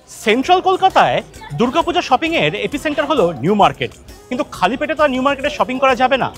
Central কলকাতায় দুর্গাপূজা শপিংয়ের epicentre হলো নিউ মার্কেট, কিন্তু খালি পেটে তো আর নিউ মার্কেটে শপিং করা যাবে না।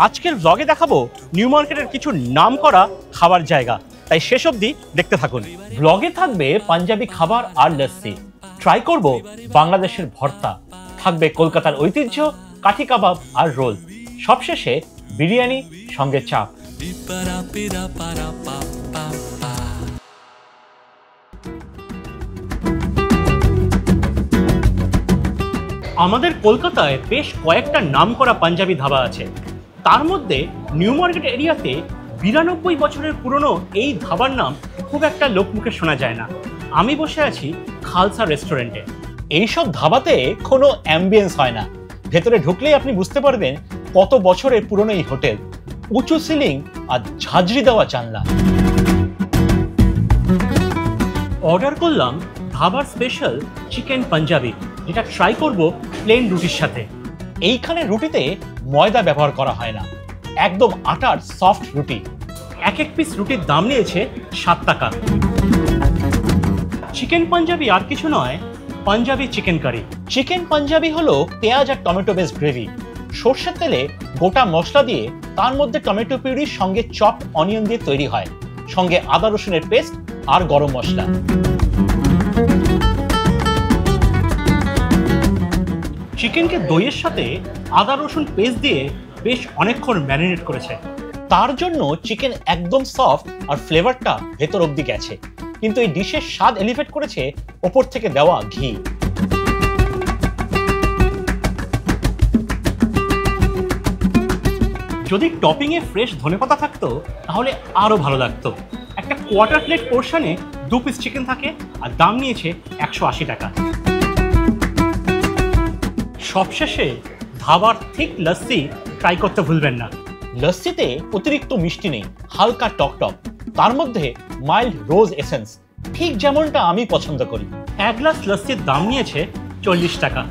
আজকের ব্লগে দেখাবো নিউ মার্কেটের কিছু নাম করা খাবার জায়গা, তাই শেষ অবধি দেখতে থাকুন। ব্লগে থাকবে পাঞ্জাবি খাবার আর লস্যি, ট্রাই করব বাংলাদেশের ভর্তা, থাকবে কলকাতার ঐতিহ্য কাঠি কাবাব আর রোল, সবশেষে বিরিয়ানি সঙ্গে চাপ। আমাদের কলকাতায় বেশ কয়েকটা নামকরা পাঞ্জাবি ধাবা আছে, তার মধ্যে নিউ মার্কেট এরিয়াতে 92 বছরের পুরনো এই ধাবার নাম খুব একটা লোকমুখে শোনা যায় না। আমি বসে আছি খালসা রেস্টুরেন্টে। এইসব ধাবাতে কোনো অ্যাম্বিয়েন্স হয় না, ভেতরে ঢুকলেই আপনি বুঝতে পারবেন কত বছরের পুরনো এই হোটেল। উঁচু সিলিং আর ঝাঁঝরি দেওয়া জানলা। অর্ডার করলাম ধাবার স্পেশাল চিকেন পাঞ্জাবি, যেটা ট্রাই করব প্লেন রুটির সাথে। এইখানে রুটিতে ময়দা ব্যবহার করা হয় না, একদম আটার সফট রুটি। এক এক পিস রুটির দাম নিয়েছে 7 টাকা। চিকেন পাঞ্জাবি আর কিছু নয়, Punjabi chicken curry. Chicken Punjabi হলো পেঁয়াজ আর টমেটো বেস গ্রেভি, সর্ষের তেলে গোটা মশলা দিয়ে তার মধ্যে টমেটো পিউরির সঙ্গে চপ অনিয়ন দিয়ে তৈরি হয়, সঙ্গে আদা রসুনের পেস্ট আর গরম মশলা। চিকেনকে দইয়ের সাথে আদা রসুন পেস্ট দিয়ে বেশ অনেকক্ষণ ম্যারিনেট করেছে, তার জন্য চিকেন একদম সফট আর ফ্লেভারটা ভেতর অবধি গেছে। কিন্তু এই ডিশের স্বাদ এলিভেট করেছে ওপর থেকে দেওয়া ঘি। যদি টপিং এ ফ্রেশ ধনেপাতা থাকতো তাহলে আরো ভালো লাগতো। একটা কোয়ার্টার প্লেট পোর্শনে 2 পিস চিকেন থাকে আর দাম নিয়েছে 180 টাকা। সবশেষে ধাবার ঠিক লস্যি ট্রাই করতে ভুলবেন না। লস্যিতে অতিরিক্ত মিষ্টি নেই, হালকা টক টক, তার মধ্যে মাইল্ড রোজ এসেন্স, ঠিক যেমনটা আমি পছন্দ করি। 1 গ্লাস লস্যির দাম নিয়েছে 40 টাকা।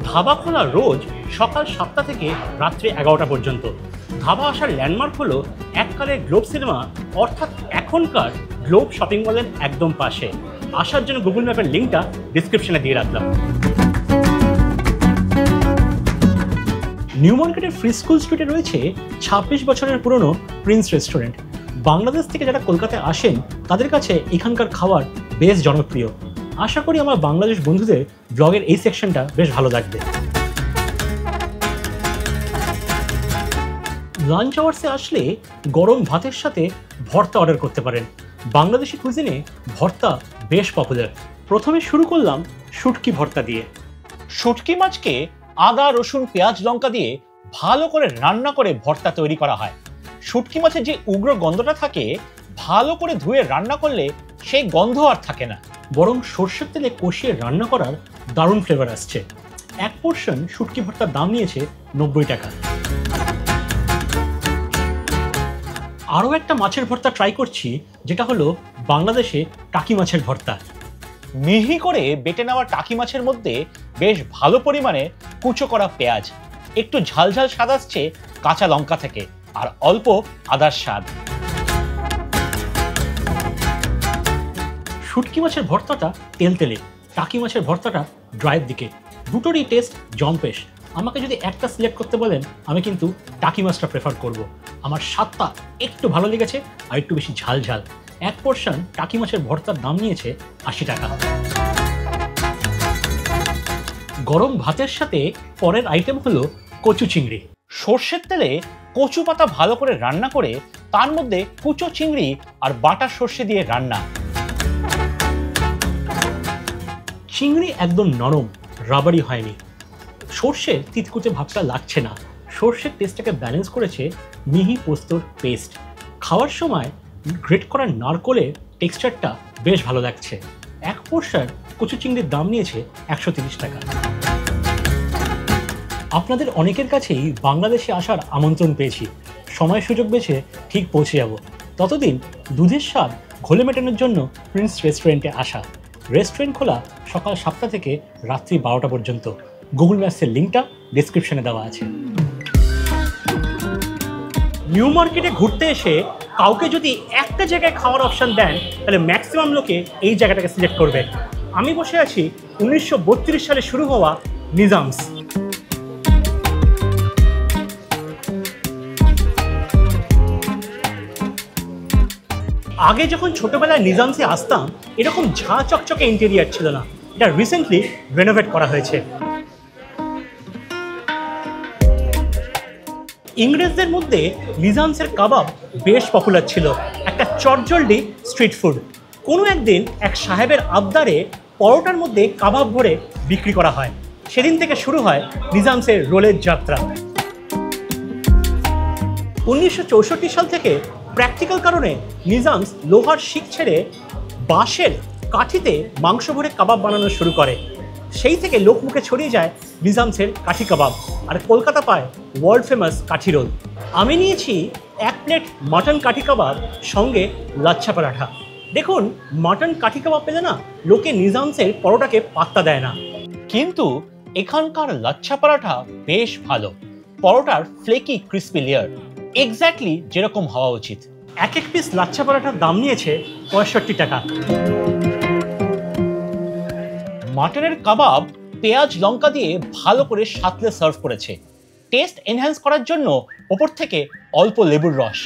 ধাবা খোলা রোজ সকাল 7টা থেকে রাত্রি 11টা পর্যন্ত। ধাবা আসার ল্যান্ডমার্ক হলো এককালের গ্লোব সিনেমা, অর্থাৎ এখনকার গ্লোব শপিং মলের একদম পাশে। আসার জন্য গুগল ম্যাপের লিঙ্কটা ডিসক্রিপশনে দিয়ে রাখলাম। নিউ মার্কেটের ফ্রি স্কুল স্ট্রিটে রয়েছে 26 বছরের পুরনো প্রিন্স রেস্টুরেন্ট। বাংলাদেশ থেকে যারা কলকাতায় আসেন তাদের কাছে এখানকার খাবার বেশ জনপ্রিয়। আশা করি আমার বাংলাদেশ বন্ধুদের ব্লগের এই সেকশনটা বেশ ভালো লাগবে। লাঞ্চ আওয়ার্সে আসলে গরম ভাতের সাথে ভর্তা অর্ডার করতে পারেন। বাংলাদেশি কুজিনে ভর্তা বেশ পপুলার। প্রথমে শুরু করলাম শুটকি ভর্তা দিয়ে। শুটকি মাছকে আদা রসুন পেঁয়াজ লঙ্কা দিয়ে ভালো করে রান্না করে ভর্তা তৈরি করা হয়। শুটকি মাছের যে উগ্র গন্ধটা থাকে, ভালো করে ধুয়ে রান্না করলে সেই গন্ধ আর থাকে না, বরং সর্ষের তেলে কষিয়ে রান্না করার দারুণ ফ্লেভার আসছে। এক পোর্শন শুটকি ভর্তার দাম নিয়েছে 90 টাকা। আরও একটা মাছের ভর্তা ট্রাই করছি, যেটা হলো বাংলাদেশে টাকি মাছের ভর্তা। মিহি করে বেটে নেওয়া টাকি মাছের মধ্যে বেশ ভালো পরিমাণে কুচো করা পেঁয়াজ, একটু ঝালঝাল স্বাদ আসছে কাঁচা লঙ্কা থেকে, আর অল্প আদার স্বাদ। শুটকি মাছের ভর্তাটা তেলতেলে, টাকি মাছের ভর্তাটা ড্রাইয়ের দিকে। দুটোরই টেস্ট জম্পেশ। আমাকে যদি একটা সিলেক্ট করতে বলেন, আমি কিন্তু টাকি মাছটা প্রেফার করব। আমার স্বাদটা একটু ভালো লেগেছে আর একটু বেশি ঝাল ঝাল। এক পোর্শন টাকি মাছের ভর্তার দাম নিয়েছে 80 টাকা। গরম ভাতের সাথে পরের আইটেম হলো কচু চিংড়ি। সর্ষের তেলে কচু পাতা ভালো করে রান্না করে তার মধ্যে কুচো চিংড়ি আর বাটা সর্ষে দিয়ে রান্না। চিংড়ি একদম নরম, রাবারি হয়নি। সর্ষের তিতকুচে ভাবটা লাগছে না। সর্ষের টেস্টটাকে ব্যালেন্স করেছে মিহি পোস্তর পেস্ট। খাওয়ার সময় গ্রেট করা নারকোলের টেক্সচারটা বেশ ভালো লাগছে। এক পোর্শন কচু চিংড়ির দাম নিয়েছে 130 টাকা। আপনাদের অনেকের কাছেই বাংলাদেশে আসার আমন্ত্রণ পেয়েছি। সময় সুযোগ বেছে ঠিক পৌঁছে যাব। ততদিন দুধের স্বাদ ঘোলে মেটানোর জন্য প্রিন্স রেস্টুরেন্টে আসা। রেস্টুরেন্ট খোলা সকাল 7টা থেকে রাত্রি 12টা পর্যন্ত। গুগল ম্যাপসের লিঙ্কটা ডিসক্রিপশনে দেওয়া আছে। নিউ মার্কেটে ঘুরতে এসে কাউকে যদি একটা জায়গায় খাওয়ার অপশান দেন তাহলে ম্যাক্সিমাম লোকে এই জায়গাটাকে সিলেক্ট করবে। আমি বসে আছি 1932 সালে শুরু হওয়া নিজামস। আগে যখন ছোটবেলায় নিজামসে আসতাম এরকম ঝাঁ চকচকে ইন্টেরিয়ার ছিল না, এটা রিসেন্টলি রেনোভেট করা হয়েছে। ইংরেজদের মধ্যে নিজামসের কাবাব বেশ পপুলার ছিল, একটা চটজলদি স্ট্রিট ফুড। কোনো একদিন এক সাহেবের আবদারে পরোটার মধ্যে কাবাব ভরে বিক্রি করা হয়, সেদিন থেকে শুরু হয় নিজামসের রোলের যাত্রা। 1964 সাল থেকে প্র্যাকটিক্যাল কারণে নিজামস লোহার শিক ছেড়ে বাঁশের কাঠিতে মাংস ভরে কাবাব বানানো শুরু করে। সেই থেকে লোকমুখে ছড়িয়ে যায় নিজামসের কাঠি কাবাব, আর কলকাতা পায় ওয়ার্ল্ড ফেমাস কাঠি রোল। আমি নিয়েছি 1 প্লেট মাটন কাঠি কাবাব সঙ্গে লাচ্ছা পরাঠা। দেখুন, মাটন কাঠি কাবাব পেলে না লোকে নিজামসের পরোটাকে পাত্তা দেয় না, কিন্তু এখানকার লাচ্ছা পরাঠা বেশ ভালো। পরোটার ফ্লেকি ক্রিস্পি লেয়ার এক্স্যাক্টলি যেরকম হওয়া উচিত। এক পিস লাচ্ছা পরাঠার দাম নিয়েছে 65 টাকা। মাটনের কাবাব পেঁয়াজ লঙ্কা দিয়ে ভালো করে সাঁতলে সার্ভ করেছে, টেস্ট এনহ্যান্স করার জন্য ওপর থেকে অল্প লেবুর রস।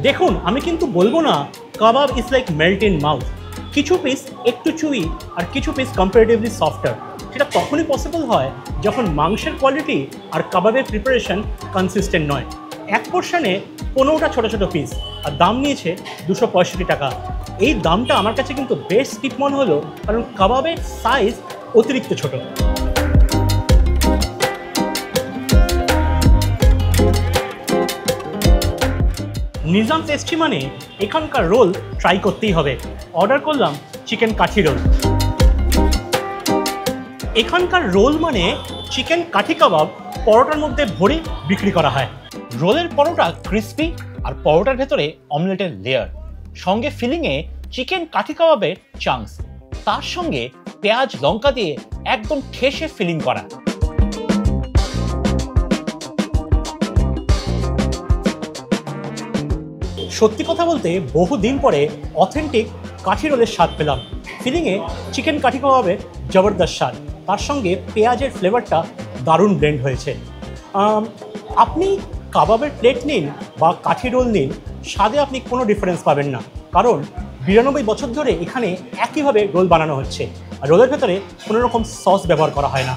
দেখুন, আমি কিন্তু বলবো না kebab is like melt in mouth. কিছু পিস একটু চুই আর কিছু পিস কম্পারেটিভলি সফটার। সেটা তখনই পসিবল হয় যখন মাংসের কোয়ালিটি আর কাবাবের প্রিপারেশন কনসিস্টেন্ট নয়। এক পোর্শনে 15টা ছোটো ছোটো পিস, আর দাম নিয়েছে 265 টাকা। এই দামটা আমার কাছে কিন্তু বেশ স্টিপ মনে হলো, কারণ কাবাবের সাইজ অতিরিক্ত ছোট। নিজামস এসছি মানে এখানকার রোল ট্রাই করতেই হবে। অর্ডার করলাম চিকেন কাঠি রোল। এখানকার রোল মানে চিকেন কাঠি কাবাব পরোটার মধ্যে ভরে বিক্রি করা হয়। রোলের পরোটা ক্রিস্পি আর পরোটার ভেতরে অমলেটের লেয়ার, সঙ্গে ফিলিংয়ে চিকেন কাঠি কাবাবের চাংস, তার সঙ্গে পেঁয়াজ লঙ্কা দিয়ে একদম ঠেসে ফিলিং করা। সত্যি কথা বলতে বহুদিন পরে অথেন্টিক কাঠি রোলের স্বাদ পেলাম। ফিলিংয়ে চিকেন কাঠি কাবাবের জবরদস্ত স্বাদ, তার সঙ্গে পেঁয়াজের ফ্লেভারটা দারুণ ব্লেন্ড হয়েছে। আপনি কাবাবের প্লেট নিন বা কাঠি রোল নিন, স্বাদে আপনি কোনো ডিফারেন্স পাবেন না, কারণ 92 বছর ধরে এখানে একইভাবে রোল বানানো হচ্ছে, আর রোলের ভেতরে কোনো রকম সস ব্যবহার করা হয় না।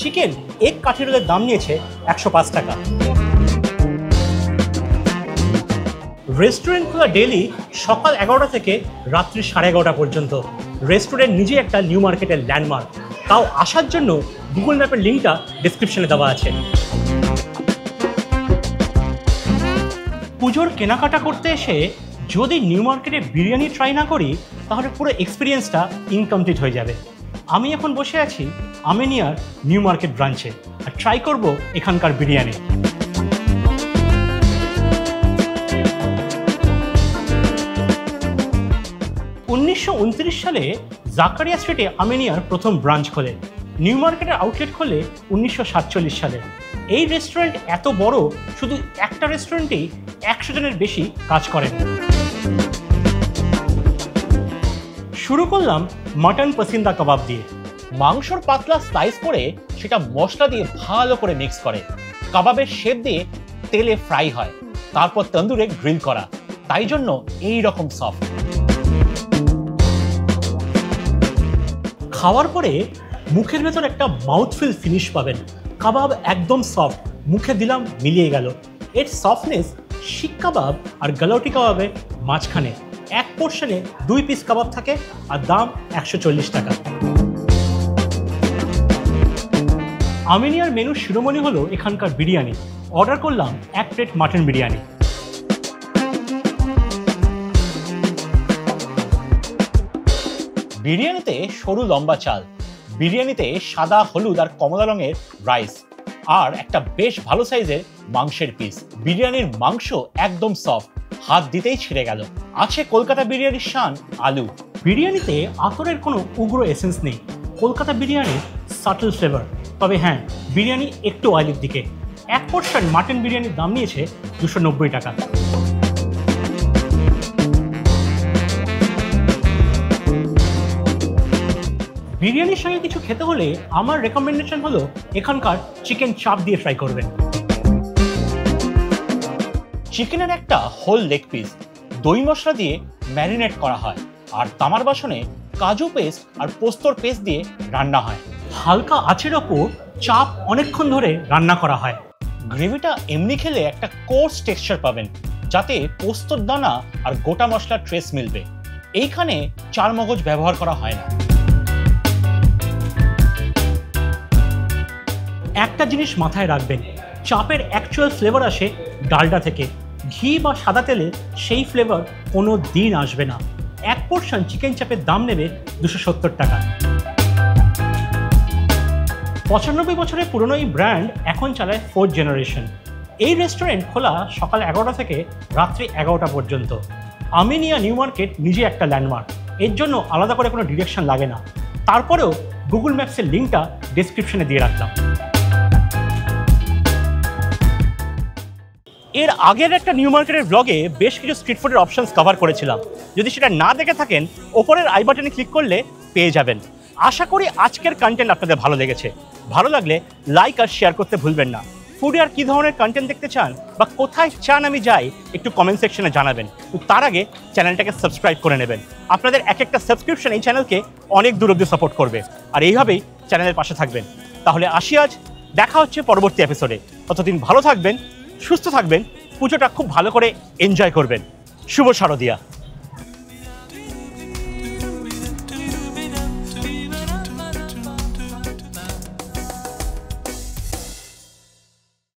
চিকেন এক কাঠি রোলের দাম নিয়েছে 105 টাকা। রেস্টুরেন্ট খোলা ডেলি সকাল 11টা থেকে রাত্রি 11:30 পর্যন্ত। রেস্টুরেন্ট নিজে একটা নিউ মার্কেটের ল্যান্ডমার্ক, তাও আসার জন্য গুগল ম্যাপের লিঙ্কটা ডিসক্রিপশনে দেওয়া আছে। পুজোর কেনাকাটা করতে এসে যদি নিউ মার্কেটে বিরিয়ানি ট্রাই না করি তাহলে পুরো এক্সপিরিয়েন্সটা ইনকমপ্লিট হয়ে যাবে। আমি এখন বসে আছি আমিনিয়ার নিউ মার্কেট ব্রাঞ্চে, আর ট্রাই করব এখানকার বিরিয়ানি। 1929 সালে জাকারিয়া স্ট্রিটে আমিনিয়ার প্রথম ব্রাঞ্চ খোলে। নিউ মার্কেটের আউটলেট খোলে 1947 সালে। এই রেস্টুরেন্ট এত বড়, শুধু একটা রেস্টুরেন্টেই 100 জনের বেশি কাজ করেন। শুরু করলাম মাটন পসিন্দা কাবাব দিয়ে। মাংসর পাতলা স্লাইস করে সেটা মশলা দিয়ে ভালো করে মিক্স করে, কাবাবের শেপ দিয়ে তেলে ফ্রাই হয়, তারপর তন্দুরে গ্রিল করা, তাই জন্য এই রকম সফট। খাওয়ার পরে মুখের ভেতর একটা মাউথফিল ফিনিশ পাবেন। কাবাব একদম সফট, মুখে দিলাম মিলিয়ে গেল। এর সফটনেস শিক কাবাব আর গালাউটি কাবাবের মাঝখানে। এক পোর্শনে 2 পিস কাবাব থাকে, আর দাম 140 টাকা। আমিনিয়ার মেনু শিরোমণি হলো এখানকার বিরিয়ানি। অর্ডার করলাম 1 প্লেট মাটন বিরিয়ানি। বিরিয়ানিতে সরু লম্বা চাল, বিরিয়ানিতে সাদা হলুদ আর কমলা রঙের রাইস, আর একটা বেশ ভালো সাইজের মাংসের পিস। বিরিয়ানির মাংস একদম সফট, হাত দিতেই ছিঁড়ে গেল। আছে কলকাতা বিরিয়ানির শান আলু। বিরিয়ানিতে আতরের কোনো উগ্র এসেন্স নেই, কলকাতা বিরিয়ানির সাটল ফ্লেভার। তবে হ্যাঁ, বিরিয়ানি একটু অয়েলের দিকে। এক পোর্শন মাটন বিরিয়ানির দাম নিয়েছে 290 টাকা। বিরিয়ানির সঙ্গে কিছু খেতে হলে আমার রেকমেন্ডেশন হলো এখানকার চিকেন চাপ দিয়ে ট্রাই করবেন। চিকেনের একটা হোল লেগ পিস দই মশলা দিয়ে ম্যারিনেট করা হয় আর তামার বাসনে কাজু পেস্ট আর পোস্তর পেস্ট দিয়ে রান্না হয়। হালকা আঁচের ওপর চাপ অনেকক্ষণ ধরে রান্না করা হয়। গ্রেভিটা এমনি খেলে একটা কোর্স টেক্সচার পাবেন, যাতে পোস্তর দানা আর গোটা মশলার ট্রেস মিলবে। এইখানে চার মগজ ব্যবহার করা হয় না। একটা জিনিস মাথায় রাখবেন, চাপের অ্যাকচুয়াল ফ্লেভার আসে ডালডা থেকে। ঘি বা সাদা তেলে সেই ফ্লেভার কোনো দিন আসবে না। এক পোর্শন চিকেন চাপের দাম নেবে 270 টাকা। 95 বছরের পুরনো এই ব্র্যান্ড এখন চালায় 4th জেনারেশন। এই রেস্টুরেন্ট খোলা সকাল 11টা থেকে রাত্রি 11টা পর্যন্ত। আমিনিয়া নিউ মার্কেট নিজে একটা ল্যান্ডমার্ক, এর জন্য আলাদা করে কোনো ডিরেকশন লাগে না। তারপরেও গুগল ম্যাপসের লিঙ্কটা ডেসক্রিপশনে দিয়ে রাখলাম। এর আগের একটা নিউ মার্কেটের ব্লগে বেশ কিছু স্ট্রিট ফুডের অপশনস কভার করেছিলাম। যদি সেটা না দেখে থাকেন, ওপরের আই বাটনে ক্লিক করলে পেয়ে যাবেন। আশা করি আজকের কন্টেন্ট আপনাদের ভালো লেগেছে। ভালো লাগলে লাইক আর শেয়ার করতে ভুলবেন না। ফুডে আর কী ধরনের কন্টেন্ট দেখতে চান বা কোথায় চান আমি যাই, একটু কমেন্ট সেকশনে জানাবেন। তার আগে চ্যানেলটাকে সাবস্ক্রাইব করে নেবেন। আপনাদের এক একটা সাবস্ক্রিপশন এই চ্যানেলকে অনেক দূর অব্দি সাপোর্ট করবে, আর এইভাবেই চ্যানেলের পাশে থাকবেন। তাহলে আসি আজ, দেখা হচ্ছে পরবর্তী এপিসোডে। ততদিন ভালো থাকবেন, সুস্থ থাকবেন, পুজোটা খুব ভালো করে এনজয় করবেন। শুভ শারদিয়া।